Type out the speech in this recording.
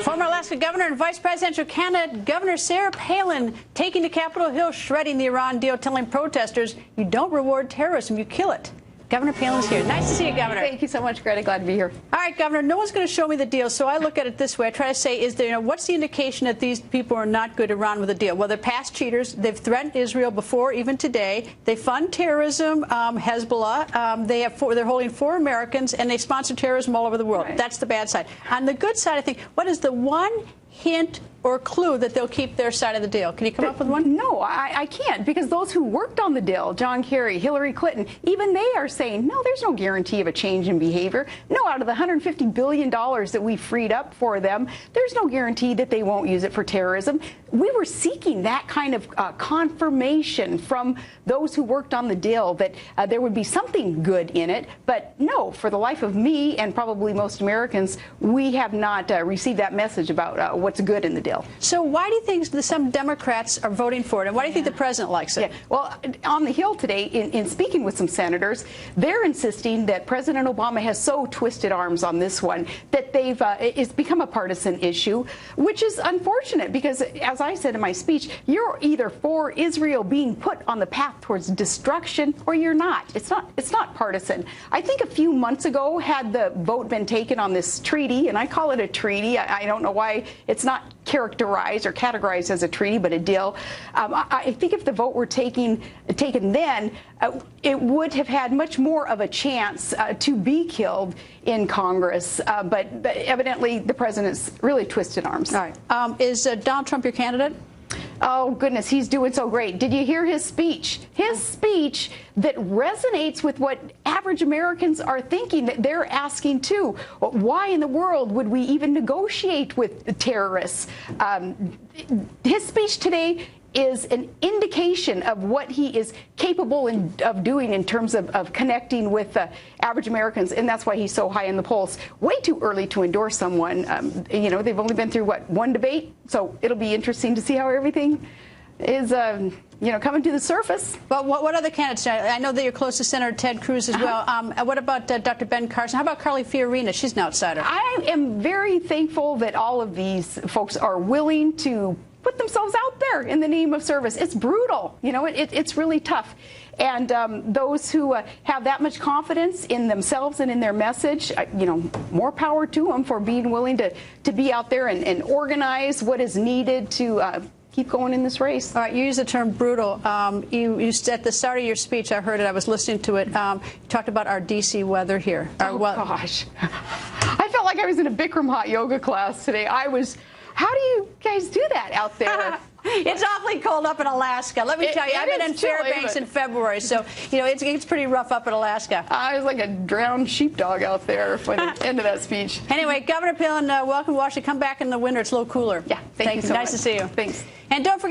Former Alaska Governor and Vice Presidential candidate Governor Sarah Palin taking to Capitol Hill, shredding the Iran deal, telling protesters, "You don't reward terrorism, you kill it." Governor Palin's here. Nice to see you, Governor. Thank you so much, Greta. Glad to be here. All right, Governor, no one's going to show me the deal, so I look at it this way. I try to say, is there, what's the indication that these people are not good Iran with a deal? Well, they're past cheaters. They've threatened Israel before, even today. They fund terrorism, Hezbollah. They're holding 4 Americans, and they sponsor terrorism all over the world. Right. That's the bad side. On the good side, I think, what is the one hint or clue that they'll keep their side of the deal? Can you come up with one? No, I can't, because those who worked on the deal, John Kerry, Hillary Clinton, even they are saying, no, there's no guarantee of a change in behavior. No, out of the $150 billion that we freed up for them, there's no guarantee that they won't use it for terrorism. We were seeking that kind of confirmation from those who worked on the deal that there would be something good in it. But no, for the life of me and probably most Americans, we have not received that message about what's good in the deal. So why do you think some Democrats are voting for it, and why do you think the president likes it? Yeah. Well, on the Hill today, in speaking with some senators, they're insisting that President Obama has so twisted arms on this one that it's become a partisan issue, which is unfortunate because, as I said in my speech, you're either for Israel being put on the path towards destruction or you're not. It's not partisan. I think a few months ago, had the vote been taken on this treaty, and I call it a treaty, I don't know why it's not characterized or categorized as a treaty, but a deal. I think if the vote were taken then, it would have had much more of a chance to be killed in Congress. But evidently, the president's really twisted arms. All right. Is Donald Trump your candidate? Oh, goodness, he's doing so great. Did you hear his speech? His speech that resonates with what average Americans are thinking, that they're asking too. Why in the world would we even negotiate with terrorists? His speech today is an indication of what he is capable of doing in terms of connecting with average Americans, and that's why he's so high in the polls. Way too early to endorse someone. You know, they've only been through, what, 1 debate? So it'll be interesting to see how everything is, you know, coming to the surface. But what other candidates? I know that you're close to Senator Ted Cruz as well. What about Dr. Ben Carson? How about Carly Fiorina? She's an outsider. I am very thankful that all of these folks are willing to put themselves out there in the name of service. It's brutal. You know, it's really tough. And those who have that much confidence in themselves and in their message, you know, more power to them for being willing to be out there and organize what is needed to keep going in this race. All right, you used the term brutal. You said at the start of your speech, I heard it, I was listening to it, you talked about our D.C. weather here. Gosh. I felt like I was in a Bikram hot yoga class today. How do you guys do that out there? It's awfully cold up in Alaska. Let me tell you, I've been in Fairbanks in February, so, you know, it's pretty rough up in Alaska. I was like a drowned sheepdog out there by the end of that speech. Anyway, Governor Palin, welcome to Washington. Come back in the winter. It's a little cooler. Yeah, thank you so much. Nice to see you. Thanks. And don't forget,